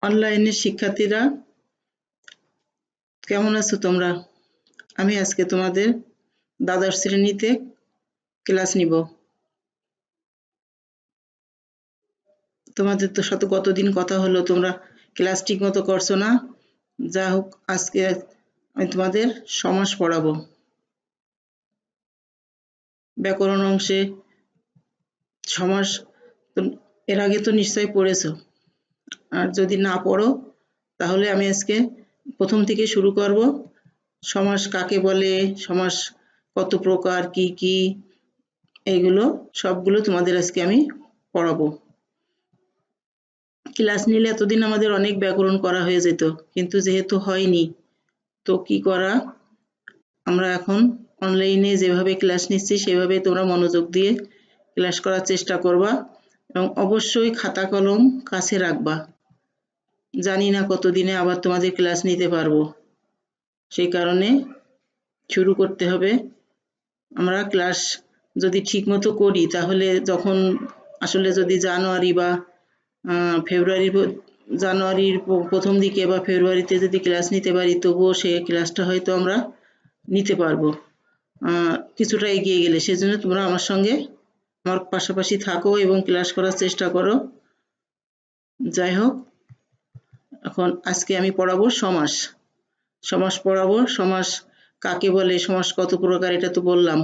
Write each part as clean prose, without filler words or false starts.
অনলাইনের শিক্ষার্থীরা কেমন আছো তোমরা? আমি আজকে তোমাদের দ্বাদশ শ্রেণীতে ক্লাস নিব। তোমাদের তো সাথে কতদিন কথা হলো, তোমরা ক্লাস ঠিক মতো করছো না। যা হোক, আজকে আমি তোমাদের সমাস পড়াবো। ব্যাকরণ অংশে সমাস এর আগে তো নিশ্চয়ই পড়েছো, আর যদি না পড়ো তাহলে আমি আজকে প্রথম থেকে শুরু করব। সমাস কাকে বলে, সমাস কত প্রকার, কি কি, এইগুলো সবগুলো তোমাদের আজকে আমি পড়াবো। ক্লাস নিলে এতদিন আমাদের অনেক ব্যাকরণ করা হয়ে যেত, কিন্তু যেহেতু হয়নি তো কি করা, আমরা এখন অনলাইনে যেভাবে ক্লাস নিচ্ছি সেভাবে তোমরা মনোযোগ দিয়ে ক্লাস করার চেষ্টা করবা এবং অবশ্যই খাতা কলম কাছে রাখবা। জানি না কতদিনে আবার তোমাদের ক্লাস নিতে পারবো, সেই কারণে শুরু করতে হবে। আমরা ক্লাস যদি ঠিক মতো করি তাহলে যখন আসলে যদি জানুয়ারির প্রথম দিকে বা ফেব্রুয়ারিতে যদি ক্লাস নিতে পারি, তবুও সে ক্লাসটা হয়তো আমরা নিতে পারবো কিছুটা এগিয়ে গেলে। সেজন্য তোমরা আমার সঙ্গে আমার পাশাপাশি থাকো এবং ক্লাস করার চেষ্টা করো। যাই হোক, এখন আজকে আমি পড়াবো সমাস। সমাস পড়াবো। সমাস কাকে বলে, সমাস কত প্রকার, এটা তো বললাম।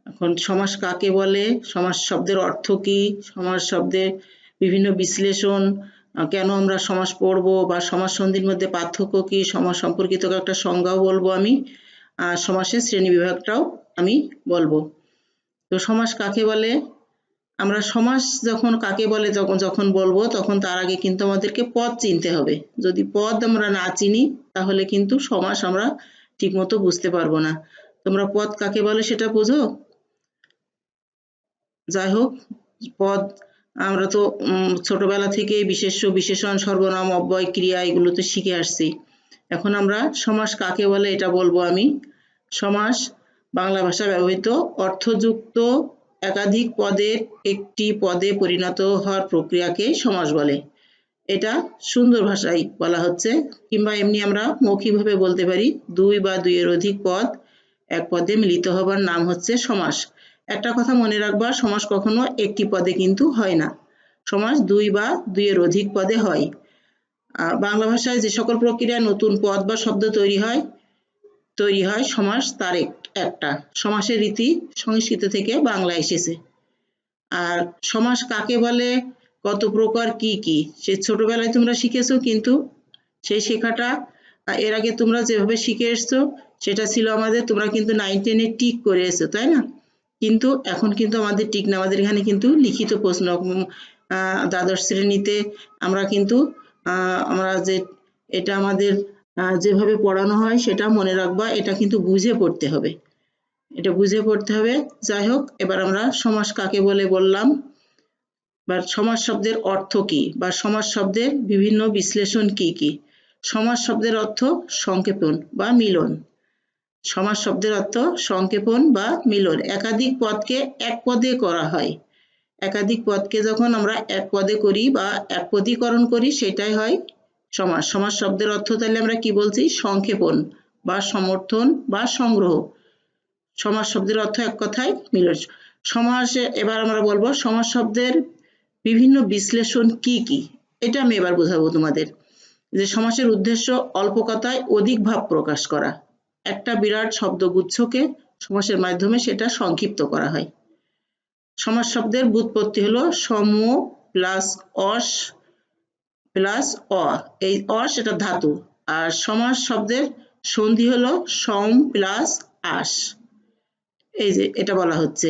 এখন সমাস কাকে বলে, সমাস শব্দের অর্থ কি, সমাস শব্দের বিভিন্ন বিশ্লেষণ, কেন আমরা সমাস পড়ব, বা সমাস সন্ধির মধ্যে পার্থক্য কি, সমাস সম্পর্কিত একটা সংজ্ঞাও বলবো আমি, আর সমাসের শ্রেণীবিভাগটাও আমি বলবো। তো সমাস কাকে বলে, আমরা সমাস যখন কাকে বলে যখন বলবো, তখন তার আগে কিন্তু আমাদেরকে পদ চিনতে হবে। যদি পদ আমরা না চিনি তাহলে কিন্তু সমাস আমরা ঠিকমতো বুঝতে পারবো না। তোমরা পদ কাকে বলে সেটা বোঝো? যাই হোক, পদ আমরা তো ছোটবেলা থেকে বিশেষ্য, বিশেষণ, সর্বনাম, অব্যয়, ক্রিয়া এগুলো তো শিখে আসছি। এখন আমরা সমাস কাকে বলে এটা বলবো আমি। সমাস বাংলা ভাষায় ব্যবহৃত অর্থযুক্ত একাধিক পদের একটি পদে পরিণত হওয়ার প্রক্রিয়াকে সমাস বলে। এটা সুন্দর ভাষায় বলা হচ্ছে, কিংবা এমনি আমরা মৌখিকভাবে বলতে পারি, দুই বা দুইয়ের অধিক পদ এক পদে মিলিত হবার নাম হচ্ছে সমাস। একটা কথা মনে রাখবা, সমাস কখনো একটি পদে কিন্তু হয় না, সমাস দুই বা দুইয়ের অধিক পদে হয়। বাংলা ভাষায় যে সকল প্রক্রিয়ায় নতুন পদ বা শব্দ তৈরি হয় সমাস তার একটা। সমাসের রীতি সংস্কৃত থেকে বাংলা এসেছে। আর সমাস কাকে বলে, কত প্রকার, কি কি, সে ছোটবেলায় তোমরা শিখেছো, কিন্তু সেই শেখাটা এর আগে তোমরা যেভাবে শিখে এসছো সেটা ছিল আমাদের, তোমরা কিন্তু 9, 10-এ টিক করে এসো, তাই না? কিন্তু এখন কিন্তু আমাদের টিক না, আমাদের এখানে কিন্তু লিখিত প্রশ্ন। দ্বাদশ শ্রেণীতে আমরা কিন্তু আমরা যে এটা আমাদের যেভাবে পড়ানো হয় সেটা মনে রাখবা, এটা কিন্তু বুঝে পড়তে হবে, এটা বুঝে পড়তে হবে। যাই হোক, এবার আমরা সমাস কাকে বলে বললাম, বা সমাস শব্দের অর্থ কি, বা সমাস শব্দের বিভিন্ন বিশ্লেষণ কি কি। সমাস শব্দের অর্থ সংক্ষেপণ বা মিলন। সমাস শব্দের অর্থ সংক্ষেপণ বা মিলন। একাধিক পদকে এক পদে করা হয়। একাধিক পদকে যখন আমরা এক পদে করি বা এক পদীকরণ করি, সেটাই হয় সমাস। সমাস শব্দের অর্থ তাহলে আমরা কি বলছি, সংক্ষেপণ বা সমর্থন বা সংগ্রহ। সমাস শব্দের অর্থ এক কথায় মিলন। সমাসে এবার আমরা বলবো সমাস শব্দের বিভিন্ন বিশ্লেষণ কি কি, এটা আমি এবার বোঝাবো তোমাদের। যে সমাসের উদ্দেশ্য অল্প কথায় অধিক ভাব প্রকাশ করা। একটা বিরাট শব্দগুচ্ছকে সমাসের মাধ্যমে সেটা সংক্ষিপ্ত করা হয়। সমাস শব্দের ব্যুৎপত্তি হলো সম প্লাস অস প্লাস অ, এই অস এটা ধাতু, আর সমাস শব্দের সন্ধি হলো সম প্লাস আস, এই যে এটা বলা হচ্ছে।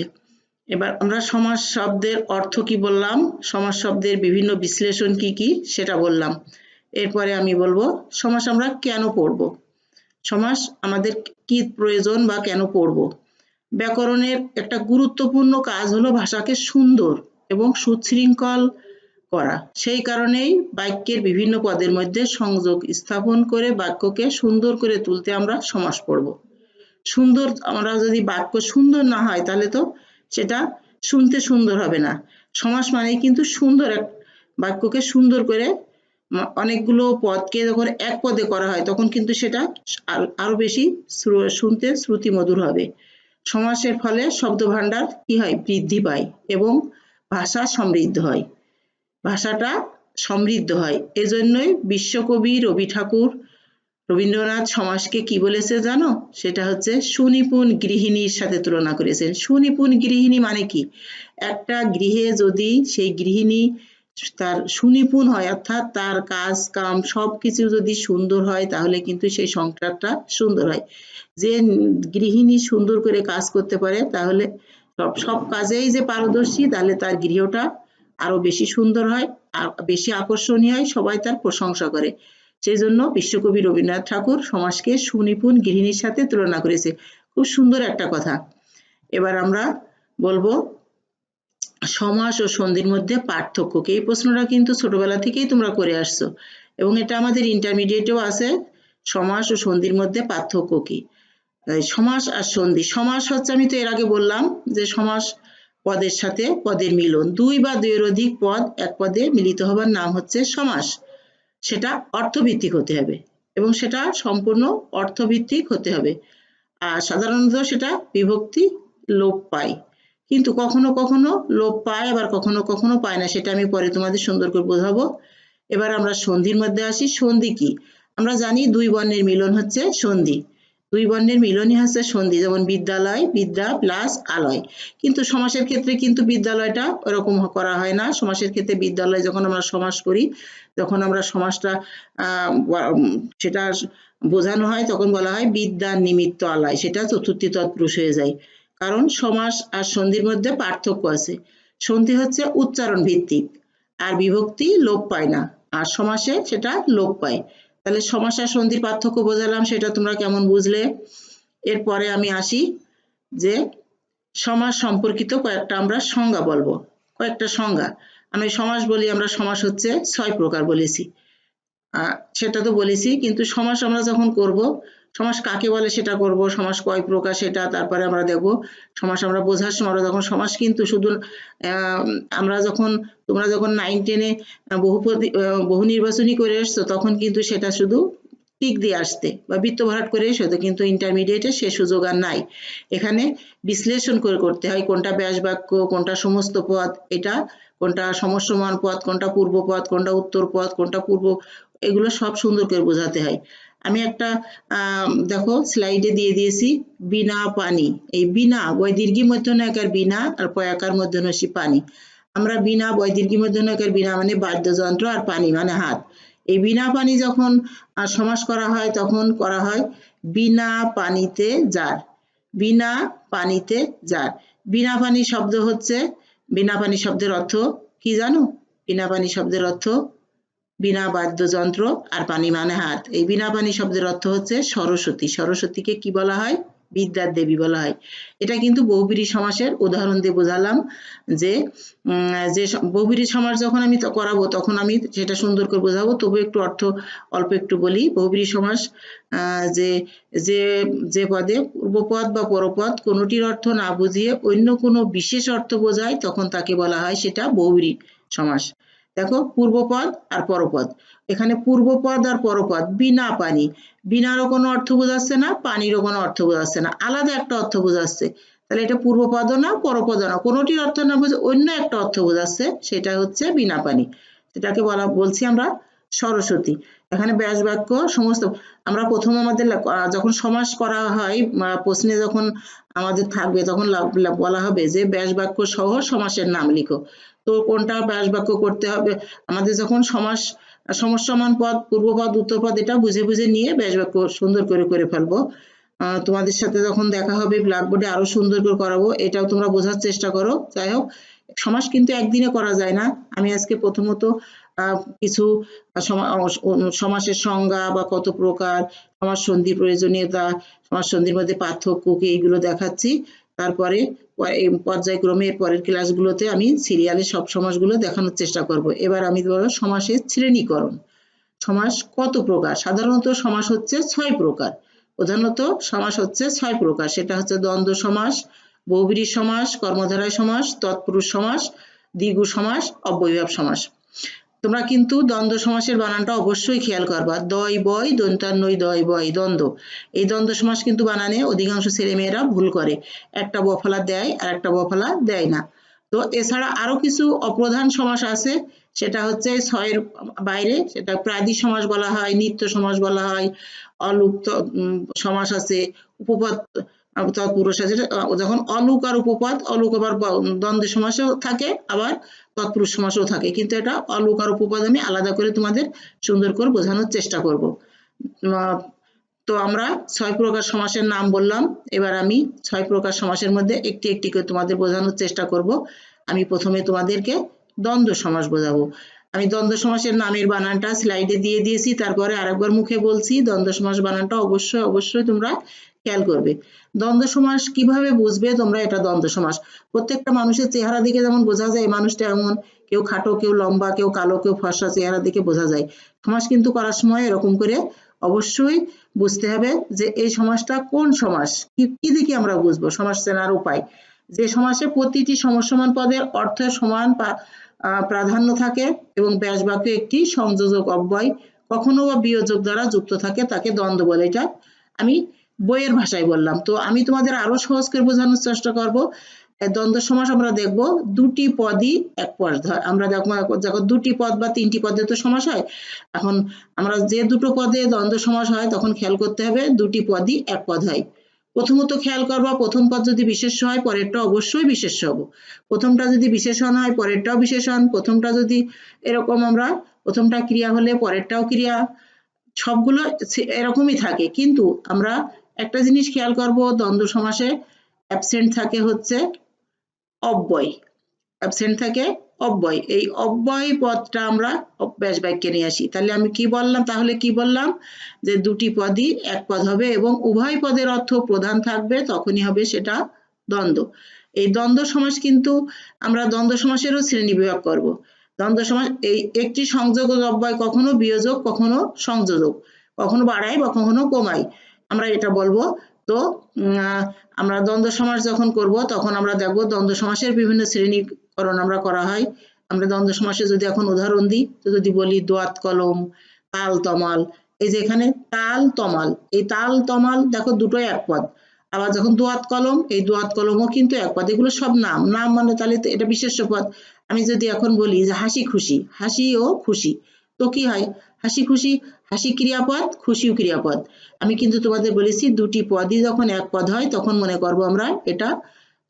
এবার আমরা সমাস শব্দের অর্থ কি বললাম, সমাস শব্দের বিভিন্ন বিশ্লেষণ কি কি সেটা বললাম। এরপরে আমি বলবো সমাস আমরা কেন পড়ব, সমাস আমাদের কি প্রয়োজন বা কেন পড়ব। ব্যাকরণের একটা গুরুত্বপূর্ণ কাজ হলো ভাষাকে সুন্দর এবং সুশৃঙ্খল করা। সেই কারণেই বাক্যের বিভিন্ন পদের মধ্যে সংযোগ স্থাপন করে বাক্যকে সুন্দর করে তুলতে আমরা সমাস পড়ব। সুন্দর, আমরা যদি বাক্য সুন্দর না হয় তাহলে তো সেটা শুনতে সুন্দর হবে না। সমাস মানেই কিন্তু সুন্দর, এক বাক্যকে সুন্দর করে অনেকগুলো পদকে যখন এক পদে করা হয় তখন কিন্তু সেটা আরো বেশি শুনতে শ্রুতিমধুর হবে। সমাসের ফলে শব্দভাণ্ডার কি হয়, বৃদ্ধি পায় এবং ভাষা সমৃদ্ধ হয়, ভাষাটা সমৃদ্ধ হয়। এজন্যই বিশ্বকবি রবি ঠাকুর রবীন্দ্রনাথ সমাসকে কি বলেছে জানো? সেটা হচ্ছে সুনিপুণ গৃহিণীর সাথে তুলনা করেছেন। সুনিপুণ গৃহিণী মানে কি? একটা গৃহে যদি সেই গৃহিণী তার সুনিপুণ হয়, অর্থাৎ তার কাজ কাম সবকিছু যদি সুন্দর হয়, তাহলে কিন্তু সেই সংসারটা সুন্দর হয়। যে গৃহিণী সুন্দর করে কাজ করতে পারে, তাহলে সব কাজেই যে পারদর্শী, তাহলে তার গৃহটা আরো বেশি সুন্দর হয়, আর বেশি আকর্ষণীয় হয়, সবাই তার প্রশংসা করে। সেই জন্য বিশ্বকবি রবীন্দ্রনাথ ঠাকুর সমাজকে সুনিপুণ গৃহিণীর সাথে তুলনা করেছে। খুব সুন্দর একটা কথা। এবার আমরা বলবো সমাস ও সন্ধির মধ্যে পার্থক্য কি? এই প্রশ্নটা কিন্তু ছোটবেলা থেকেই তোমরা করে আসছো এবং এটা আমাদের ইন্টারমিডিয়েটেও আছে। সমাস ও সন্ধির মধ্যে পার্থক্য কি? সমাস আর সন্ধি। সমাস হচ্ছে, আমি তো এর আগে বললাম যে সমাস পদের সাথে পদের মিলন, দুই বা দুইয়ের অধিক পদ এক পদে মিলিত হবার নাম হচ্ছে সমাস। সেটা অর্থভিত্তিক হতে হবে এবং সেটা সম্পূর্ণ অর্থভিত্তিক হতে হবে। আর সাধারণত সেটা বিভক্তি লোপ পায়, কিন্তু কখনো কখনো লোপ পায়, আবার কখনো কখনো পায় না, সেটা আমি পরে তোমাদের সুন্দর করে বোঝাবো। এবার আমরা সন্ধির মধ্যে আসি। সন্ধি কি? আমরা জানি দুই বর্ণের মিলন হচ্ছে সন্ধি। দুই বর্ণের মিলনই হচ্ছে সন্ধি, যেমন বিদ্যালয়, বিদ্যা প্লাস আলয়। কিন্তু সমাসের ক্ষেত্রে কিন্তু বিদ্যালয়টা ওরকম করা হয় না। সমাসের ক্ষেত্রে বিদ্যালয় যখন আমরা সমাস করি, যখন আমরা সমাসটা সেটা বোঝানো হয়, তখন বলা হয় বিদ্যার নিমিত্ত আলয়, সেটা চতুর্থী তৎপুরুষ হয়ে যায়। কারণ সমাস আর সন্ধির মধ্যে পার্থক্য আছে। সন্ধি হচ্ছে উচ্চারণ ভিত্তিক, আর বিভক্তি লোপ পায় না, আর সমাসে সেটা লোপ পায়। তাহলে সমাস আর সন্ধির পার্থক্য বোঝালাম, সেটা তোমরা কেমন বুঝলে? এরপরে আমি আসি যে সমাস সম্পর্কিত কয়েকটা আমরা সংজ্ঞা বলবো। কয়েকটা সংজ্ঞা আমি সমাস বলি, আমরা সমাস হচ্ছে 6 প্রকার বলেছি, সেটা তো বলেছি। কিন্তু সমাস আমরা যখন করব, সমাস কাকে বলে সেটা করব, সমাস কয় প্রকার সেটা, তারপরে আমরা দেখব সমাস আমরা বোঝার সময় যখন সমাস কিন্তু শুধু আমরা যখন তোমরা যখন 9-10-এ বহু নির্বাচনী করে এসছো, তখন কিন্তু সেটা শুধু টিক দিয়ে আসতে বা বৃত্ত ভরাট করে এসো, কিন্তু ইন্টারমিডিয়েটে সে সুযোগ আর নাই। এখানে বিশ্লেষণ করে করতে হয় কোনটা ব্যাস বাক্য, কোনটা সমস্ত পদ, এটা কোনটা সমস্যমান পদ, কোনটা পূর্ব পদ, কোনটা উত্তর পদ, কোনটা পূর্ব, এগুলো সব সুন্দর করে বোঝাতে হয়। আমি একটা দেখো স্লাইডে দিয়ে দিয়েছি, বিনা পানি। এই বিনা বৈদীর্ঘী মধ্যনয়কার বিনা আর পয়াকার মধ্যনসী পানি। আমরা বিনা বৈদীর্ঘী মধ্যনয়কার বিনা মানে বাদ্যযন্ত্র, আর পানি মানে হাত। এই বিনা পানি যখন সমাস করা হয়, তখন করা হয় বিনা পানিতে যার। বিনা পানিতে যার। বিনা পানি শব্দ হচ্ছে, বিনা পানি শব্দের অর্থ কি জানো? বিনা পানি শব্দের অর্থ বিনা বাদ্যযন্ত্র আর পানি মানে হাত। এই বিনা পানি শব্দের অর্থ হচ্ছে সরস্বতী। সরস্বতীকে কি বলা হয়? বিদ্যার দেবী বলা হয়। এটা কিন্তু বহুব্রীহি সমাসের উদাহরণ দিয়ে বোঝালাম যে যে বহুব্রীহি সমাস যখন আমি করাবো, তখন আমি সেটা সুন্দর করে বোঝাবো, তবু একটু অর্থ অল্প একটু বলি। বহুব্রীহি সমাস যে যে যে পদে পূর্বপদ বা পরপদ কোনোটির অর্থ না বুঝিয়ে অন্য কোনো বিশেষ অর্থ বোঝায়, তখন তাকে বলা হয় সেটা বহুব্রীহি সমাস। দেখো পূর্বপদ আর পরপদ, এখানে পূর্বপদ আর পরপদ বিনা পানি, বিনারও কোনো অর্থ বোঝাচ্ছে না, পানিরও কোনো অর্থ বোঝাচ্ছে না, আলাদা একটা অর্থ বোঝাচ্ছে। তাহলে এটা পূর্বপদও না পরপদও না, কোনোটির অর্থ না বুঝে অন্য একটা অর্থ বোঝাচ্ছে, সেটা হচ্ছে বিনা পানি। সেটাকে বলছি আমরা সরস্বতী। এখানে ব্যাস বাক্য সমস্ত, আমরা প্রথম আমাদের যখন সমাস করা হয়, প্রশ্নে যখন আমাদের থাকবে, তখন বলা হবে যে ব্যাস বাক্য সহ সমাসের নাম লিখো। তো কোনটা ব্যাস বাক্য করতে হবে, আমাদের যখন সমাস সমস্যমান পদ, পূর্বপদ, উত্তরপদ, এটা বুঝে বুঝে নিয়ে ব্যাস বাক্য সুন্দর করে করে ফেলবো। তোমাদের সাথে যখন দেখা হবে ব্ল্যাকবোর্ডে আরো সুন্দর করে করাবো, এটাও তোমরা বোঝার চেষ্টা করো। যাই হোক, সমাস কিন্তু একদিনে করা যায় না। আমি আজকে প্রথমত কিছু সমাসের সংজ্ঞা বা কত প্রকার, সমাস সন্ধির প্রয়োজনীয়তা, সমাস সন্ধির মধ্যে পার্থক্য কি, এইগুলো দেখাচ্ছি। তারপরে পর্যায়ক্রমে পরের ক্লাসগুলোতে আমি সিরিয়ালে সব সমাসগুলো দেখানোর চেষ্টা করব। এবার আমি বলবো সমাসের শ্রেণীকরণ। সমাস কত প্রকার? সাধারণত সমাস হচ্ছে 6 প্রকার। প্রধানত সমাস হচ্ছে 6 প্রকার। সেটা হচ্ছে দ্বন্দ্ব সমাস, বহুব্রীহি সমাস, কর্মধারয় সমাস, তৎপুরুষ সমাস, দ্বিগু সমাস, অব্যয়ভাব সমাস। তোমরা কিন্তু দ্বন্দ্ব সমাসের বানানটা অবশ্যই খেয়াল করবা। দয় বয় দন্তান্নই দয় বয় দ্বন্দ্ব। এই দ্বন্দ্ব সমাস কিন্তু বানানে অধিকাংশ ছেলেমেয়েরা ভুল করে, একটা বফলা দেয় আর একটা বফলা দেয় না। তো এছাড়া আরো কিছু অপ্রধান সমাস আছে, সেটা হচ্ছে ছয়ের বাইরে, সেটা প্রাদি সমাস বলা হয়, নিত্য সমাস বলা হয়, অলুপ্ত সমাস আছে, উপপদ তৎপুরুষ আছে। যখন অলুক আর উপপদ, অলুক আবার দ্বন্দ্ব সমাসেও থাকে, আবার তৎপুরুষ সমাসও থাকে, কিন্তু এটা অলুক আর উপপদ আমি আলাদা করে তোমাদের সুন্দর করে বোঝানোর চেষ্টা করব। তো আমরা 6 প্রকার সমাসের নাম বললাম, এবার আমি 6 প্রকার সমাসের মধ্যে একটি একটি করে তোমাদের বোঝানোর চেষ্টা করব। আমি প্রথমে তোমাদেরকে দ্বন্দ্ব সমাস বোঝাবো। আমি দ্বন্দ্ব সমাসের নামের বানানটা স্লাইডে দিয়ে দিয়েছি, তারপরে আরেকবার মুখে বলছি। দ্বন্দ্ব সমাস বানানটা অবশ্যই অবশ্যই তোমরা খেয়াল করবে। দ্বন্দ্ব সমাস কিভাবে বুঝবে তোমরা? এটা দ্বন্দ্ব সমাস প্রত্যেকটা মানুষের চেহারা দেখে যেমন বোঝা যায় মানুষটা এমন, কেউ খাটো, কেউ লম্বা, কেউ কালো, কেউ ফর্সা, চেহারা দেখে বোঝা যায়। সমাস কিন্তু করার সময় এরকম করে অবশ্যই বুঝতে হবে যে এই সমাসটা কোন সমাস, কি দেখে আমরা বুঝবো সমাস চেনার উপায়। যে সমাসে প্রতিটি সমসমান পদের অর্থের সমান প্রাধান্য থাকে এবং ব্যাস বাক্যে একটি সংযোজক অব্যয় কখনো বা বিয়োজক দ্বারা যুক্ত থাকে তাকে দ্বন্দ্ব বলে। এটা আমি বইয়ের ভাষায় বললাম। তো আমি তোমাদের আরো সহজ করে বোঝানোর চেষ্টা করব। দ্বন্দ্ব সমাস আমরা দেখব দুটি পদই এক পদ হয়। আমরা যখন দুটি পদ বা তিনটি পদে তো সমাস হয়, এখন আমরা যে দুটো পদে দ্বন্দ্ব সমাস হয় তখন খেয়াল করতে হবে দুটি পদই এক পদ হয়। প্রথমত খেয়াল করবা, প্রথম পদ যদি বিশেষ্য হয় পরেরটা অবশ্যই বিশেষ্য হবে, প্রথমটা যদি বিশেষণ হয় পরেরটাও বিশেষণ, প্রথমটা যদি এরকম আমরা প্রথমটা ক্রিয়া হলে পরেরটাও ক্রিয়া, সবগুলো এরকমই থাকে। কিন্তু আমরা একটা জিনিস খেয়াল করব, দ্বন্দ্ব সমাসে অ্যাবসেন্ট থাকে হচ্ছে অব্যয়, অ্যাবসেন্ট থাকে অব্যয়। এই অব্যয় পদটা আমরা ব্যাস বাক্যে নিয়ে আসি। তাহলে আমি কি বললাম, তাহলে কি বললাম যে দুটি পদই এক পদ হবে এবং উভয় পদের অর্থ প্রধান থাকবে, তখনই হবে সেটা দ্বন্দ্ব। এই দ্বন্দ্ব সমাস কিন্তু আমরা দ্বন্দ্ব সমাসেরও শ্রেণী বিভাগ করব। দ্বন্দ্ব সমাস এই একটি সংযোজক অব্যয় কখনো বিয়োজক, কখনো সংযোজক, কখনো বাড়ায় বা কখনো কমায়, আমরা এটা বলবো। তো আমরা দ্বন্দ্ব সমাস যখন করব তখন আমরা দেখব দ্বন্দ্ব সমাসের বিভিন্ন শ্রেণীকরণ আমরা করা হয়। আমরা দ্বন্দ্ব সমাসে যদি এখন উদাহরণ দিই, তো যদি বলি দোয়াত কলম, তাল তমাল, এই যে এখানে তাল তমাল, এই তাল তমাল দেখো দুটোই এক পদ। আবার যখন দোয়াত কলম, এই দোয়াত কলমও কিন্তু এক পদ। এগুলো সব নাম, নাম মানে তাহলে এটা বিশেষ্য পদ। আমি যদি এখন বলি যে হাসি খুশি, হাসি ও খুশি, তো কি হয়? হাসি খুশি, হাসি ক্রিয়াপদ, খুশিও ক্রিয়াপদ। আমি কিন্তু তোমাদের বলেছি দুটি পদই যখন এক পদ হয় তখন মনে করব আমরা এটা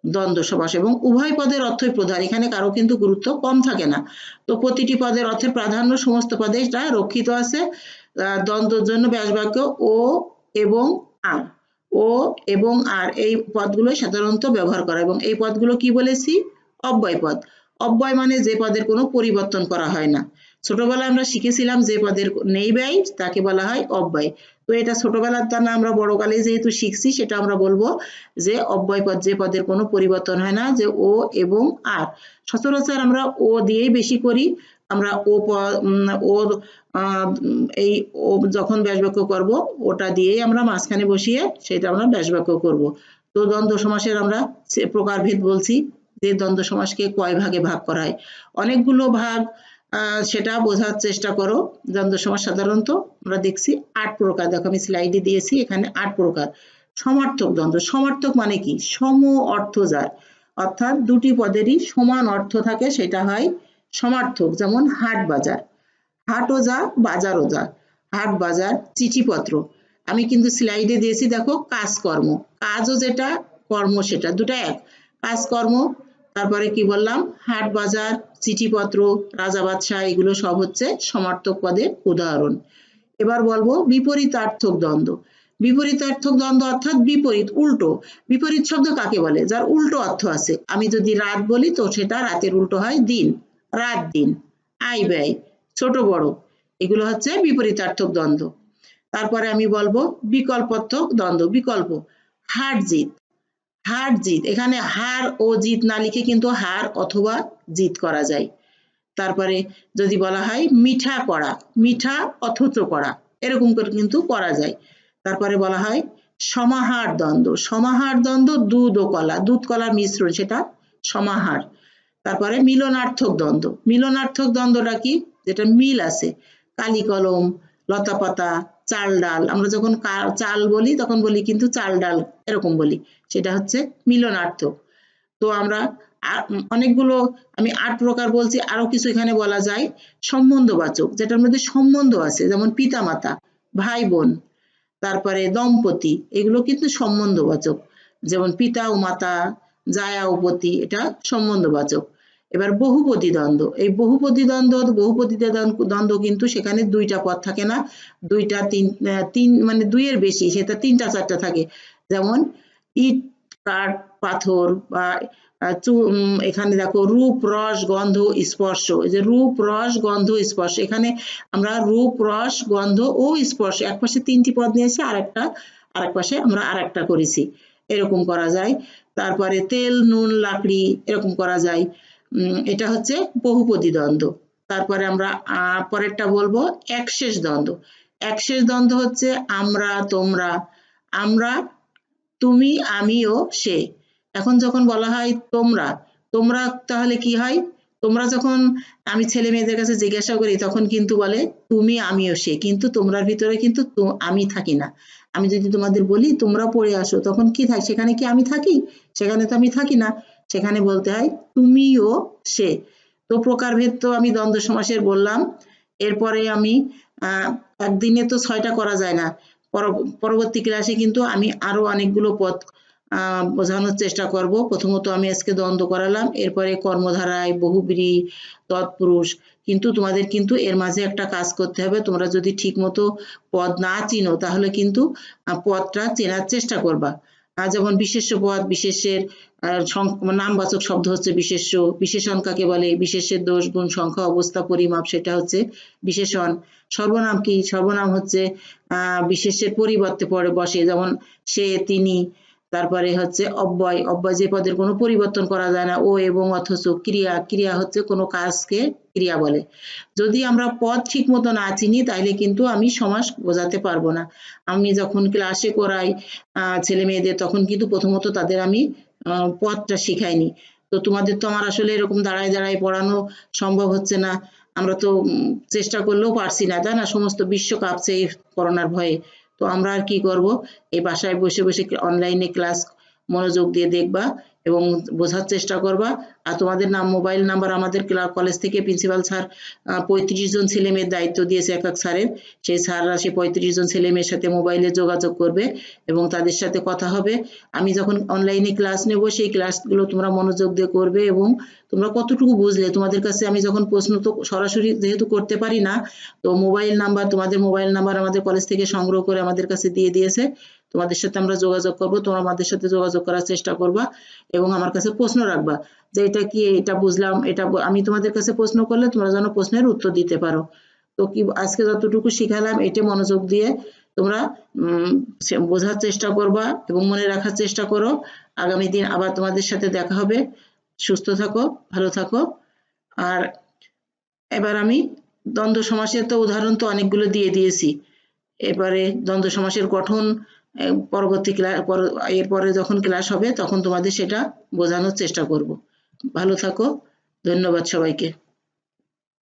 দ্বন্দ্ব সমাস এবং উভয় পদের অর্থই প্রধান, এখানে কারো কিন্তু গুরুত্ব কম থাকে না। তো প্রতিটি পদের অর্থের প্রাধান্য সমস্ত পদে এটা রক্ষিত আছে। দ্বন্দ্বের জন্য ব্যাস বাক্য ও এবং আর, ও এবং আর এই পদগুলো সাধারণত ব্যবহার করা, এবং এই পদগুলো কি বলেছি? অব্যয় পদ। অব্যয় মানে যে পদের কোনো পরিবর্তন করা হয় না। ছোটবেলায় আমরা শিখেছিলাম যে পদের নেই ব্যয় তাকে বলা হয় অব্যয়। তো এটা ছোটবেলার তা না, আমরা বড়কালে যেহেতু শিখছি সেটা আমরা বলবো যে অব্যয় পদ, যে পদের কোনো পরিবর্তন হয় না, যে ও এবং আর। সচরাচর আমরা ও দিয়েই বেশি করি। আমরা ও এই ও যখন ব্যাস বাক্য করব ওটা দিয়েই আমরা মাঝখানে বসিয়ে সেটা আমরা ব্যাস বাক্য করব। তো দ্বন্দ্ব সমাসের আমরা প্রকারভেদ বলছি যে দ্বন্দ্ব সমাসকে কয় ভাগে ভাগ করা হয়, অনেকগুলো ভাগ, সেটা বোঝার চেষ্টা করো। দ্বন্দ্ব সমাস সাধারণত আমরা দেখছি 8 প্রকার, দেখো আমি স্লাইডে দিয়েছি এখানে 8 প্রকার। সমার্থক দ্বন্দ্ব, সমার্থক মানে কি? সম অর্থ যার, অর্থাৎ দুটি পদেরই সমান অর্থ থাকে সেটা হয় সমার্থক। যেমন হাট বাজার, হাটও যা বাজারও যা, হাট বাজার, চিঠিপত্র। আমি কিন্তু স্লাইডে দিয়েছি দেখো কাজকর্ম, কাজও যেটা কর্ম সেটা, দুটো এক, কাজকর্ম। তারপরে কি বললাম? হাট বাজার, চিঠিপত্র, রাজা বাদশাহ, এগুলো সব হচ্ছে সমার্থক পদের উদাহরণ। এবার বলবো বিপরীতার্থক দ্বন্দ্ব। বিপরীতার্থক দ্বন্দ্ব অর্থাৎ বিপরীত, উল্টো। বিপরীত শব্দ কাকে বলে? যার উল্টো অর্থ আছে। আমি যদি রাত বলি তো সেটা রাতের উল্টো হয় দিন, রাত দিন। আয় ব্যয়, ছোট বড়, এগুলো হচ্ছে বিপরীতার্থক দ্বন্দ্ব। তারপরে আমি বলবো বিকল্পার্থক দ্বন্দ্ব। বিকল্প, হার জিত, হার জিত, এখানে হার ও জিত না লিখে কিন্তু হার অথবা জিত করা যায়। তারপরে যদি বলা হয় মিঠা করা, মিঠা অথচ করা, এরকম করে কিন্তু করা যায়। তারপরে বলা হয় সমাহার দ্বন্দ্ব। সমাহার দ্বন্দ্ব দুধ ও কলা, দুধ কলার মিশ্রণ, সেটা সমাহার। তারপরে মিলনার্থক দ্বন্দ্ব। মিলনার্থক দ্বন্দ্বটা কি? যেটা মিল আছে, কালি কলম, লতা পাতা, চাল ডাল। আমরা যখন চাল বলি তখন বলি কিন্তু চাল ডাল এরকম বলি, সেটা হচ্ছে মিলনার্থক। তো আমরা অনেকগুলো, আমি 8 প্রকার বলছি, আরো কিছু এখানে বলা যায় সম্বন্ধবাচক, যেটার মধ্যে সম্বন্ধ আছে, যেমন পিতামাতা, ভাই বোন, তারপরে দম্পতি, এগুলো কিন্তু সম্বন্ধবাচক, যেমন পিতা ও মাতা, জায়া ও পতি, এটা সম্বন্ধবাচক। এবার বহুপদী দ্বন্দ্ব, এই বহুপদী দ্বন্দ্ব কিন্তু সেখানে দুইটা পদ থাকে না, দুইটা তিন মানে দুইয়ের বেশি, সেটা 3টা 4টা থাকে। যেমন ইট কাঠ পাথর, বা এখানে দেখো রূপ রস গন্ধ স্পর্শ, এই যে রূপ রস গন্ধ স্পর্শ, এখানে আমরা রূপ রস গন্ধ ও স্পর্শ, এক পাশে 3টি পদ নিয়েছি, আরেক পাশে আমরা আরেকটা করেছি, এরকম করা যায়। তারপরে তেল নুন লাকড়ি, এরকম করা যায়। এটা হচ্ছে বহুপদী দ্বন্দ্ব। তারপরে আমরা পরেরটা বলবো একশেষ দ্বন্দ্ব। একশেষ দ্বন্দ্ব হচ্ছে আমরা তোমরা, আমরা, তুমি, আমি ও সে। এখন যখন বলা হয় তোমরা, তোমরা তাহলে কি হয়, তোমরা যখন আমি ছেলে মেয়েদের কাছে জিজ্ঞাসা করি তখন কিন্তু বলে তুমি, আমি ও সে, কিন্তু তোমরার ভিতরে কিন্তু আমি থাকি না। আমি যদি তোমাদের বলি তোমরা পড়ে আসো, তখন কি থাকে, সেখানে কি আমি থাকি? সেখানে তো আমি থাকি না, সেখানে বলতে হয় তুমি ও সে। তো প্রকারভেদ তো আমি দ্বন্দ্ব সমাসের বললাম। এরপরে আমি একদিনে তো 6টা করা যায় না, পরবর্তী ক্লাসে কিন্তু আমি আরো অনেকগুলো পদ বোঝানোর চেষ্টা করব। প্রথমত আমি আজকে দ্বন্দ্ব করালাম, এরপরে কর্মধারায়, বহুব্রী, তৎপুরুষ। কিন্তু তোমাদের কিন্তু এর মাঝে একটা কাজ করতে হবে, তোমরা যদি ঠিক মতো পদ না চিনো তাহলে কিন্তু পদটা চেনার চেষ্টা করবা। যেমন বিশেষ্য পদ, বিশেষ্যের নামবাচক শব্দ হচ্ছে বিশেষ্য, বিশেষণ কাকে বলে, বিশেষ্যের দোষ গুণ সংখ্যা অবস্থা পরিমাপ, সেটা হচ্ছে বিশেষণ। সর্বনাম কি, সর্বনাম হচ্ছে বিশেষ্যের পরিবর্তে পরে বসে, যেমন সে, তিনি। তারপরে হচ্ছে অব্যয়, অব্যয় যে পদের কোনো পরিবর্তন করা যায় না, ও এবং অথচ। ক্রিয়া, ক্রিয়া হচ্ছে কোনো কাজকে ক্রিয়া বলে। যদি আমরা পদ ঠিক মতো না চিনি তাহলে কিন্তু আমি সমাস বোঝাতে পারবো না। আমি যখন ক্লাসে করাই ছেলে মেয়েদের, তখন কিন্তু প্রথমত তাদের আমি পদটা শিখাইনি। তো তোমাদের তো আমার আসলে এরকম দাঁড়ায় দাঁড়ায় পড়ানো সম্ভব হচ্ছে না, আমরা তো চেষ্টা করলেও পারছি না, তাই না, সমস্ত বিশ্ব কাঁপছে এই করোনার ভয়ে। তো আমরা আর কি করব, এই বাসায় বসে বসে অনলাইনে ক্লাস মনোযোগ দিয়ে দেখবা এবং বোঝার চেষ্টা করবা। আর তোমাদের মোবাইল নাম্বার আমাদের কলেজ থেকে প্রিন্সিপাল স্যার 35 জন ছেলে মেয়ের দায়িত্ব দিয়েছে এক এক স্যারের, সেই স্যাররা সেই 35 জন ছেলে মেয়ের সাথে মোবাইলে যোগাযোগ করবে এবং তাদের সাথে কথা হবে। আমি যখন অনলাইনে ক্লাস নেব সেই ক্লাসগুলো তোমরা মনোযোগ দিয়ে করবে এবং তোমরা কতটুকু বুঝলে, তোমাদের কাছে আমি যখন প্রশ্ন তো সরাসরি যেহেতু করতে পারি না, তো মোবাইল নাম্বার, তোমাদের মোবাইল নাম্বার আমাদের কলেজ থেকে সংগ্রহ করে আমাদের কাছে দিয়ে দিয়েছে, তোমাদের সাথে আমরা যোগাযোগ করব, তোমরা আমাদের সাথে যোগাযোগ করার চেষ্টা করবা এবং আমার কাছে প্রশ্ন রাখবা যে এটা কি, এটা বুঝলাম, এটা আমি তোমাদের কাছে প্রশ্ন করলে তোমরা যেন প্রশ্নের উত্তর দিতে পারো। তো কি আজকে যতটুকু শিখালাম এটা মনোযোগ দিয়ে তোমরা বোঝার চেষ্টা করবা এবং মনে রাখার চেষ্টা করো। আগামী দিন আবার তোমাদের সাথে দেখা হবে। সুস্থ থাকো, ভালো থাকো। আর এবার আমি দ্বন্দ্ব সমাসের তো উদাহরণ তো অনেকগুলো দিয়ে দিয়েছি, এবারে দ্বন্দ্ব সমাসের গঠন পরবর্তী ক্লাস, এরপরে যখন ক্লাস হবে তখন তোমাদের সেটা বোঝানোর চেষ্টা করব। ভালো থাকো, ধন্যবাদ সবাইকে।